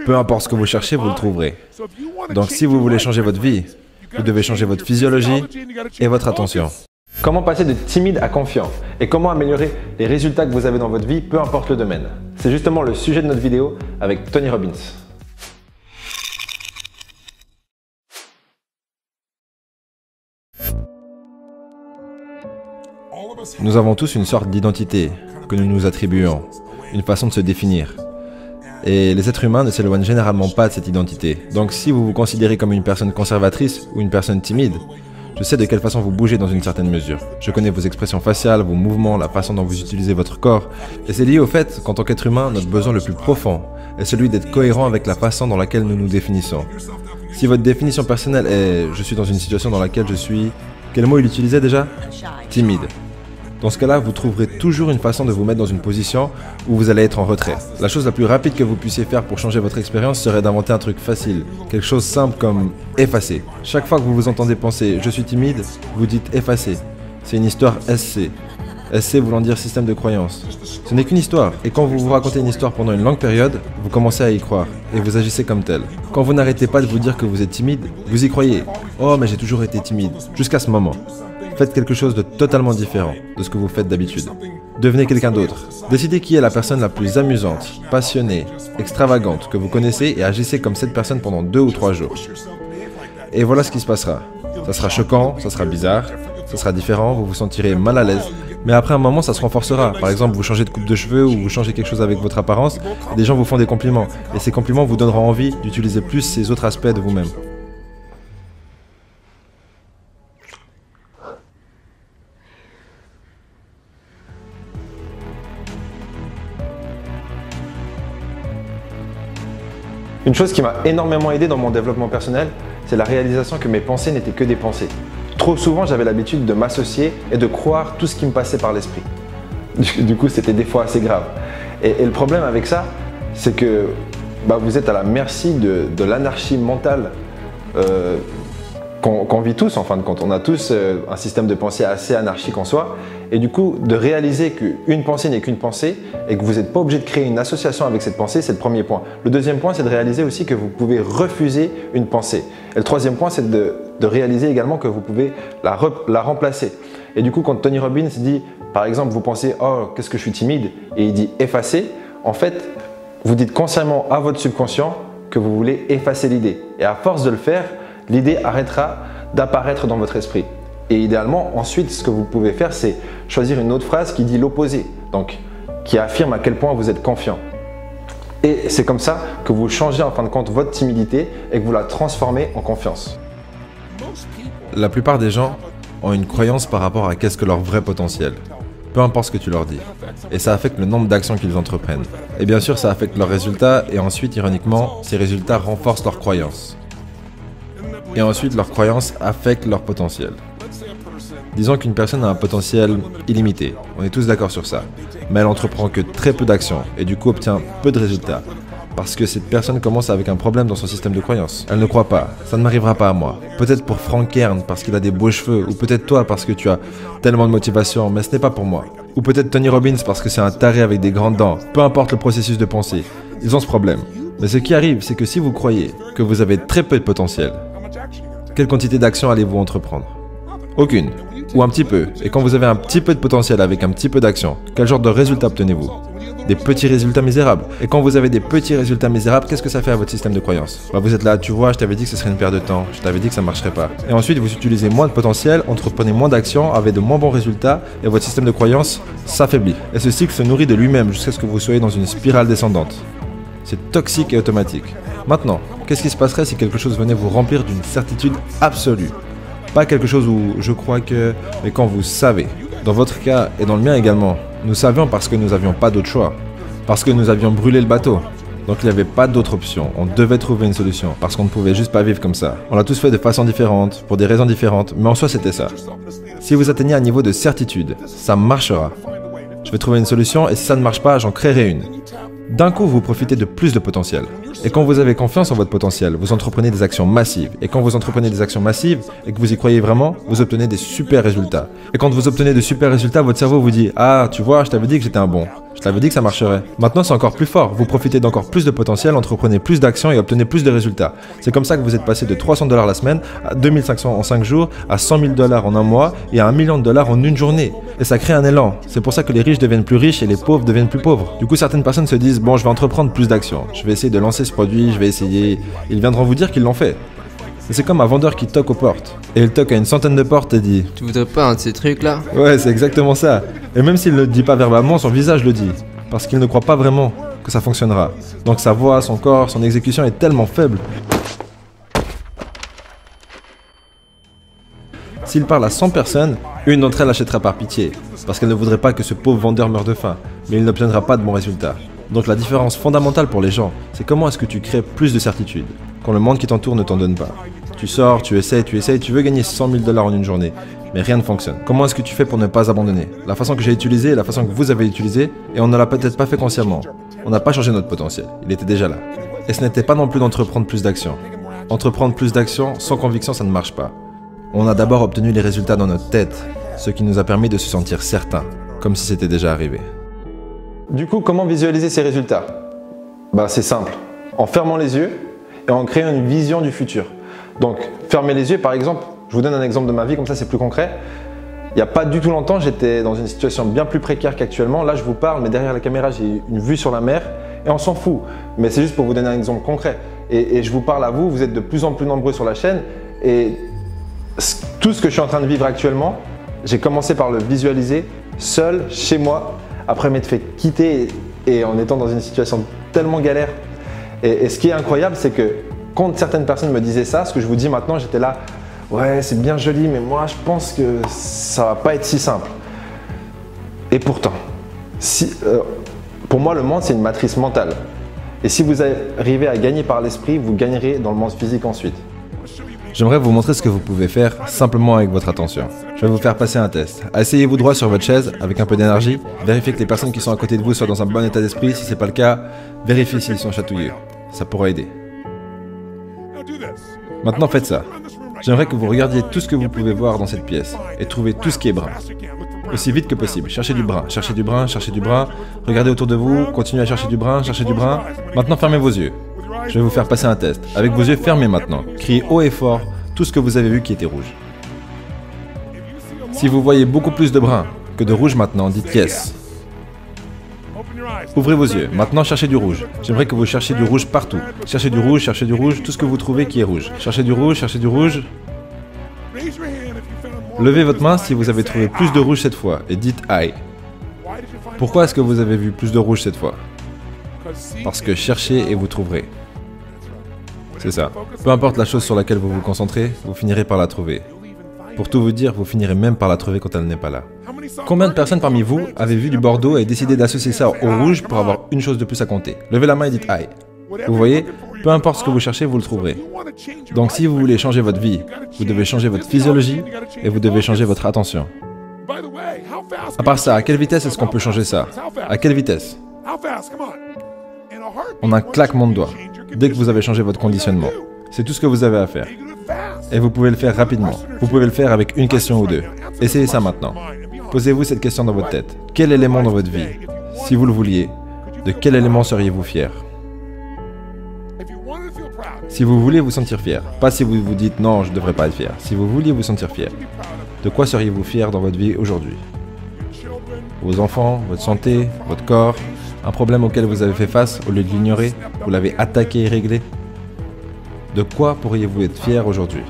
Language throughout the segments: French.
Peu importe ce que vous cherchez, vous le trouverez. Donc si vous voulez changer votre vie, vous devez changer votre physiologie et votre attention. Comment passer de timide à confiant et comment améliorer les résultats que vous avez dans votre vie, peu importe le domaine. C'est justement le sujet de notre vidéo avec Tony Robbins. Nous avons tous une sorte d'identité que nous nous attribuons, une façon de se définir. Et les êtres humains ne s'éloignent généralement pas de cette identité. Donc si vous vous considérez comme une personne conservatrice ou une personne timide, je sais de quelle façon vous bougez dans une certaine mesure. Je connais vos expressions faciales, vos mouvements, la façon dont vous utilisez votre corps. Et c'est lié au fait qu'en tant qu'être humain, notre besoin le plus profond est celui d'être cohérent avec la façon dans laquelle nous nous définissons. Si votre définition personnelle est « je suis dans une situation dans laquelle je suis… » Quel mot il utilisait déjà? Timide. Dans ce cas-là, vous trouverez toujours une façon de vous mettre dans une position où vous allez être en retrait. La chose la plus rapide que vous puissiez faire pour changer votre expérience serait d'inventer un truc facile. Quelque chose simple comme effacer. Chaque fois que vous vous entendez penser « je suis timide », vous dites « effacer ». C'est une histoire SC. SC voulant dire système de croyance. Ce n'est qu'une histoire. Et quand vous vous racontez une histoire pendant une longue période, vous commencez à y croire. Et vous agissez comme tel. Quand vous n'arrêtez pas de vous dire que vous êtes timide, vous y croyez. « Oh, mais j'ai toujours été timide. » Jusqu'à ce moment. Faites quelque chose de totalement différent de ce que vous faites d'habitude. Devenez quelqu'un d'autre. Décidez qui est la personne la plus amusante, passionnée, extravagante que vous connaissez et agissez comme cette personne pendant 2 ou 3 jours. Et voilà ce qui se passera. Ça sera choquant, ça sera bizarre, ça sera différent, vous vous sentirez mal à l'aise. Mais après un moment, ça se renforcera. Par exemple, vous changez de coupe de cheveux ou vous changez quelque chose avec votre apparence, et des gens vous font des compliments. Et ces compliments vous donneront envie d'utiliser plus ces autres aspects de vous-même. Une chose qui m'a énormément aidé dans mon développement personnel, c'est la réalisation que mes pensées n'étaient que des pensées. Trop souvent, j'avais l'habitude de m'associer et de croire tout ce qui me passait par l'esprit. Du coup, c'était des fois assez grave. Et le problème avec ça, c'est que vous êtes à la merci de l'anarchie mentale qu'on vit tous, en fin de compte. On a tous un système de pensée assez anarchique en soi. Et du coup, de réaliser qu'une pensée n'est qu'une pensée et que vous n'êtes pas obligé de créer une association avec cette pensée, c'est le premier point. Le deuxième point, c'est de réaliser aussi que vous pouvez refuser une pensée. Et le troisième point, c'est de réaliser également que vous pouvez la remplacer. Et du coup, quand Tony Robbins dit, par exemple, vous pensez « Oh, qu'est-ce que je suis timide » et il dit « effacer », en fait, vous dites consciemment à votre subconscient que vous voulez effacer l'idée. Et à force de le faire, l'idée arrêtera d'apparaître dans votre esprit. Et idéalement, ensuite, ce que vous pouvez faire, c'est choisir une autre phrase qui dit l'opposé, donc qui affirme à quel point vous êtes confiant. Et c'est comme ça que vous changez en fin de compte votre timidité et que vous la transformez en confiance. La plupart des gens ont une croyance par rapport à qu'est-ce que leur vrai potentiel. Peu importe ce que tu leur dis. Et ça affecte le nombre d'actions qu'ils entreprennent. Et bien sûr, ça affecte leurs résultats et ensuite, ironiquement, ces résultats renforcent leurs croyances. Et ensuite, leurs croyances affectent leur potentiel. Disons qu'une personne a un potentiel illimité, on est tous d'accord sur ça, mais elle entreprend que très peu d'actions et du coup obtient peu de résultats. Parce que cette personne commence avec un problème dans son système de croyance. Elle ne croit pas, ça ne m'arrivera pas à moi. Peut-être pour Frank Kern parce qu'il a des beaux cheveux, ou peut-être toi parce que tu as tellement de motivation, mais ce n'est pas pour moi. Ou peut-être Tony Robbins parce que c'est un taré avec des grandes dents, peu importe le processus de pensée, ils ont ce problème. Mais ce qui arrive, c'est que si vous croyez que vous avez très peu de potentiel, quelle quantité d'actions allez-vous entreprendre? Aucune. Ou un petit peu. Et quand vous avez un petit peu de potentiel avec un petit peu d'action, quel genre de résultats obtenez-vous? Des petits résultats misérables. Et quand vous avez des petits résultats misérables, qu'est-ce que ça fait à votre système de croyance? Vous êtes là, tu vois, je t'avais dit que ce serait une perte de temps, je t'avais dit que ça ne marcherait pas. Et ensuite, vous utilisez moins de potentiel, entreprenez moins d'actions, avez de moins bons résultats, et votre système de croyance s'affaiblit. Et ce cycle se nourrit de lui-même jusqu'à ce que vous soyez dans une spirale descendante. C'est toxique et automatique. Maintenant, qu'est-ce qui se passerait si quelque chose venait vous remplir d'une certitude absolue? Pas quelque chose où je crois que, mais quand vous savez. Dans votre cas et dans le mien également, nous savions parce que nous n'avions pas d'autre choix. Parce que nous avions brûlé le bateau. Donc il n'y avait pas d'autre option. On devait trouver une solution. Parce qu'on ne pouvait juste pas vivre comme ça. On l'a tous fait de façon différente, pour des raisons différentes, mais en soi c'était ça. Si vous atteignez un niveau de certitude, ça marchera. Je vais trouver une solution et si ça ne marche pas, j'en créerai une. D'un coup, vous profitez de plus de potentiel. Et quand vous avez confiance en votre potentiel, vous entreprenez des actions massives. Et quand vous entreprenez des actions massives et que vous y croyez vraiment, vous obtenez des super résultats. Et quand vous obtenez de super résultats, votre cerveau vous dit « Ah, tu vois, je t'avais dit que j'étais un bon. Je t'avais dit que ça marcherait. Maintenant, c'est encore plus fort. Vous profitez d'encore plus de potentiel, entreprenez plus d'actions et obtenez plus de résultats. C'est comme ça que vous êtes passé de $300 la semaine à 2500 en 5 jours, à $100 000 en un mois et à $1 million en une journée. Et ça crée un élan. C'est pour ça que les riches deviennent plus riches et les pauvres deviennent plus pauvres. Du coup, certaines personnes se disent, bon, je vais entreprendre plus d'actions. Je vais essayer de lancer ce produit, je vais essayer. Ils viendront vous dire qu'ils l'ont fait. C'est comme un vendeur qui toque aux portes. Et il toque à une centaine de portes et dit, Tu voudrais pas un de ces trucs là? ouais, c'est exactement ça. Et même s'il ne le dit pas verbalement, son visage le dit. Parce qu'il ne croit pas vraiment que ça fonctionnera. Donc sa voix, son corps, son exécution est tellement faible. S'il parle à 100 personnes, une d'entre elles achètera par pitié. Parce qu'elle ne voudrait pas que ce pauvre vendeur meure de faim. Mais il n'obtiendra pas de bons résultats. Donc la différence fondamentale pour les gens, c'est comment est-ce que tu crées plus de certitude quand le monde qui t'entoure ne t'en donne pas. Tu sors, tu essayes, tu veux gagner $100 000 en une journée, mais rien ne fonctionne. Comment est-ce que tu fais pour ne pas abandonner? La façon que j'ai utilisée est la façon que vous avez utilisée, et on ne l'a peut-être pas fait consciemment. On n'a pas changé notre potentiel, il était déjà là. Et ce n'était pas non plus d'entreprendre plus d'actions. Entreprendre plus d'actions sans conviction, ça ne marche pas. On a d'abord obtenu les résultats dans notre tête, ce qui nous a permis de se sentir certain, comme si c'était déjà arrivé. Du coup, comment visualiser ces résultats? C'est simple. En fermant les yeux et en créant une vision du futur. Donc, fermer les yeux, par exemple, je vous donne un exemple de ma vie, comme ça c'est plus concret. Il n'y a pas du tout longtemps, j'étais dans une situation bien plus précaire qu'actuellement. Là, je vous parle, mais derrière la caméra, j'ai une vue sur la mer et on s'en fout. Mais c'est juste pour vous donner un exemple concret. Et je vous parle à vous, vous êtes de plus en plus nombreux sur la chaîne. Et tout ce que je suis en train de vivre actuellement, j'ai commencé par le visualiser seul, chez moi, après m'être fait quitter et en étant dans une situation tellement galère. Et ce qui est incroyable, c'est que quand certaines personnes me disaient ça, ce que je vous dis maintenant, j'étais là, ouais, c'est bien joli, mais moi, je pense que ça va pas être si simple. Et pourtant, pour moi, le monde, c'est une matrice mentale. Et si vous arrivez à gagner par l'esprit, vous gagnerez dans le monde physique ensuite. J'aimerais vous montrer ce que vous pouvez faire simplement avec votre attention. Je vais vous faire passer un test. Asseyez-vous droit sur votre chaise avec un peu d'énergie. Vérifiez que les personnes qui sont à côté de vous soient dans un bon état d'esprit. Si ce n'est pas le cas, vérifiez s'ils sont chatouillés. Ça pourrait aider. Maintenant, faites ça. J'aimerais que vous regardiez tout ce que vous pouvez voir dans cette pièce et trouvez tout ce qui est brun. Aussi vite que possible. Cherchez du brun, cherchez du brun, cherchez du brun. Regardez autour de vous, continuez à chercher du brun, cherchez du brun. Maintenant, fermez vos yeux. Je vais vous faire passer un test. Avec vos yeux fermés maintenant, criez haut et fort tout ce que vous avez vu qui était rouge. Si vous voyez beaucoup plus de brun que de rouge maintenant, dites yes. Ouvrez vos yeux. Maintenant, cherchez du rouge. J'aimerais que vous cherchiez du rouge partout. Cherchez du rouge, tout ce que vous trouvez qui est rouge. Cherchez du rouge, cherchez du rouge. Levez votre main si vous avez trouvé plus de rouge cette fois et dites aïe. Pourquoi est-ce que vous avez vu plus de rouge cette fois? Parce que cherchez et vous trouverez. C'est ça. Peu importe la chose sur laquelle vous vous concentrez, vous finirez par la trouver. Pour tout vous dire, vous finirez même par la trouver quand elle n'est pas là. Combien de personnes parmi vous avez vu du bordeaux et décidé d'associer ça au rouge pour avoir une chose de plus à compter? Levez la main et dites aïe. Vous voyez, peu importe ce que vous cherchez, vous le trouverez. Donc si vous voulez changer votre vie, vous devez changer votre physiologie et vous devez changer votre attention. À part ça, à quelle vitesse est-ce qu'on peut changer ça? À quelle vitesse? En un claquement de doigts, dès que vous avez changé votre conditionnement. C'est tout ce que vous avez à faire. Et vous pouvez le faire rapidement. Vous pouvez le faire avec une question ou deux. Essayez ça maintenant. Posez-vous cette question dans votre tête. Quel élément dans votre vie, si vous le vouliez, de quel élément seriez-vous fier? Si vous voulez vous sentir fier, pas si vous vous dites non, je ne devrais pas être fier. Si vous vouliez vous sentir fier, de quoi seriez-vous fier dans votre vie aujourd'hui? Vos enfants, votre santé, votre corps, un problème auquel vous avez fait face au lieu de l'ignorer, vous l'avez attaqué et réglé? De quoi pourriez-vous être fier aujourd'hui,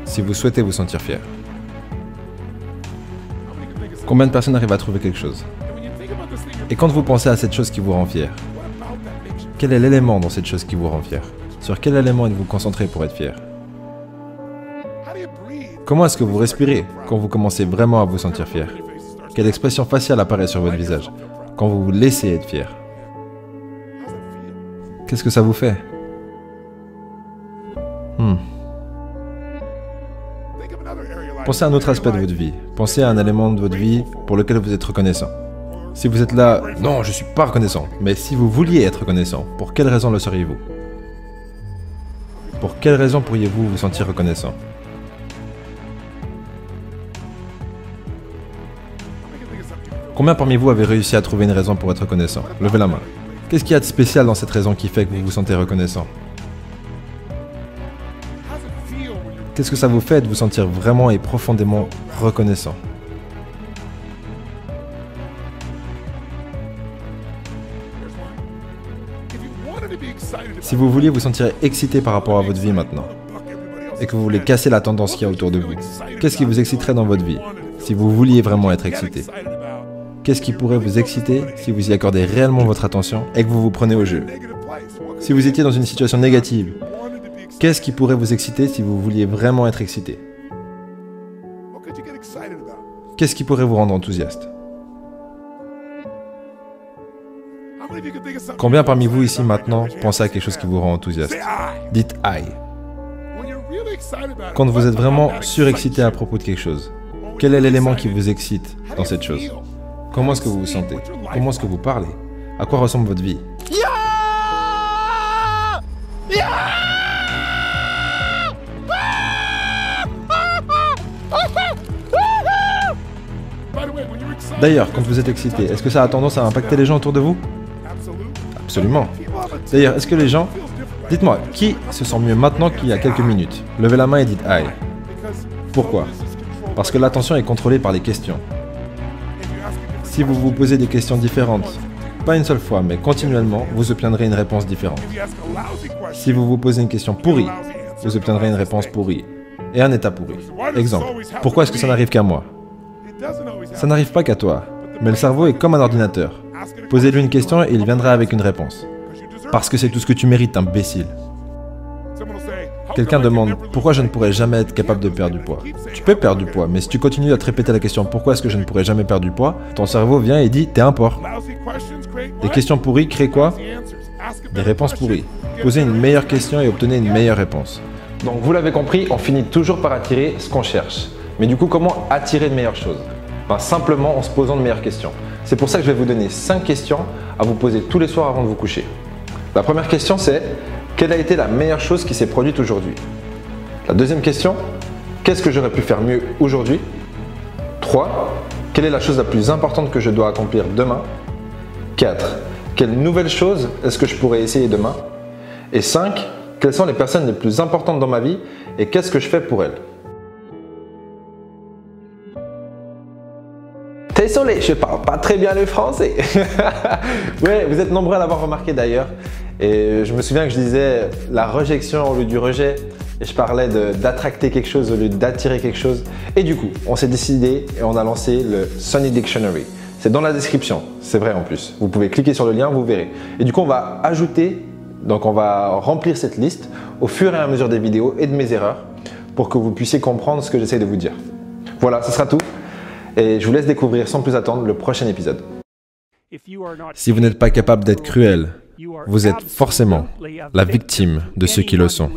si vous souhaitez vous sentir fier? Combien de personnes arrivent à trouver quelque chose? Et quand vous pensez à cette chose qui vous rend fier, quel est l'élément dans cette chose qui vous rend fier? Sur quel élément êtes-vous concentré pour être fier? Comment est-ce que vous respirez quand vous commencez vraiment à vous sentir fier? Quelle expression faciale apparaît sur votre visage quand vous vous laissez être fier? Qu'est-ce que ça vous fait? Pensez à un autre aspect de votre vie. Pensez à un élément de votre vie pour lequel vous êtes reconnaissant. Si vous êtes là, non, je ne suis pas reconnaissant. Mais si vous vouliez être reconnaissant, pour quelle raison le seriez-vous? Pour quelle raison pourriez-vous vous sentir reconnaissant? Combien parmi vous avez réussi à trouver une raison pour être reconnaissant? Levez la main. Qu'est-ce qu'il y a de spécial dans cette raison qui fait que vous vous sentez reconnaissant? Qu'est-ce que ça vous fait de vous sentir vraiment et profondément reconnaissant? Si vous vouliez vous sentir excité par rapport à votre vie maintenant, et que vous voulez casser la tendance qu'il y a autour de vous, qu'est-ce qui vous exciterait dans votre vie, si vous vouliez vraiment être excité? Qu'est-ce qui pourrait vous exciter si vous y accordez réellement votre attention et que vous vous prenez au jeu? Si vous étiez dans une situation négative, qu'est-ce qui pourrait vous exciter si vous vouliez vraiment être excité? Qu'est-ce qui pourrait vous rendre enthousiaste? Combien parmi vous ici maintenant pensez à quelque chose qui vous rend enthousiaste? Dites « I ». Quand vous êtes vraiment surexcité à propos de quelque chose, quel est l'élément qui vous excite dans cette chose? Comment est-ce que vous vous sentez? Comment est-ce que vous parlez? À quoi ressemble votre vie? D'ailleurs, quand vous êtes excité, est-ce que ça a tendance à impacter les gens autour de vous? Absolument. D'ailleurs, est-ce que les gens... Dites-moi, qui se sent mieux maintenant qu'il y a quelques minutes? Levez la main et dites « I ». Pourquoi? Parce que l'attention est contrôlée par les questions. Si vous vous posez des questions différentes, pas une seule fois, mais continuellement, vous obtiendrez une réponse différente. Si vous vous posez une question pourrie, vous obtiendrez une réponse pourrie et un état pourri. Exemple, pourquoi est-ce que ça n'arrive qu'à moi? Ça n'arrive pas qu'à toi, mais le cerveau est comme un ordinateur. Posez-lui une question et il viendra avec une réponse. Parce que c'est tout ce que tu mérites, imbécile. Quelqu'un demande « Pourquoi je ne pourrais jamais être capable de perdre du poids ?» Tu peux perdre du poids, mais si tu continues à te répéter la question « Pourquoi est-ce que je ne pourrais jamais perdre du poids ?» ton cerveau vient et dit « T'es un porc ». Des questions pourries créent quoi? Des réponses pourries. Posez une meilleure question et obtenez une meilleure réponse. Donc vous l'avez compris, on finit toujours par attirer ce qu'on cherche. Mais du coup, comment attirer de meilleures choses? Simplement en se posant de meilleures questions. C'est pour ça que je vais vous donner 5 questions à vous poser tous les soirs avant de vous coucher. La première question c'est: quelle a été la meilleure chose qui s'est produite aujourd'hui? La deuxième question: qu'est-ce que j'aurais pu faire mieux aujourd'hui? 3. Quelle est la chose la plus importante que je dois accomplir demain? 4. Quelle nouvelle chose est-ce que je pourrais essayer demain? Et 5. Quelles sont les personnes les plus importantes dans ma vie et qu'est-ce que je fais pour elles? Désolé, je parle pas très bien le français. Ouais, vous êtes nombreux à l'avoir remarqué d'ailleurs. Et je me souviens que je disais la rejection au lieu du rejet. Et je parlais d'attracter quelque chose au lieu d'attirer quelque chose. Et du coup, on s'est décidé et on a lancé le Sunny Dictionary. C'est dans la description, c'est vrai en plus. Vous pouvez cliquer sur le lien, vous verrez. Et du coup, on va ajouter, donc on va remplir cette liste au fur et à mesure des vidéos et de mes erreurs pour que vous puissiez comprendre ce que j'essaie de vous dire. Voilà, ce sera tout. Et je vous laisse découvrir sans plus attendre le prochain épisode. Si vous n'êtes pas capable d'être cruel, vous êtes forcément la victime de ceux qui le sont.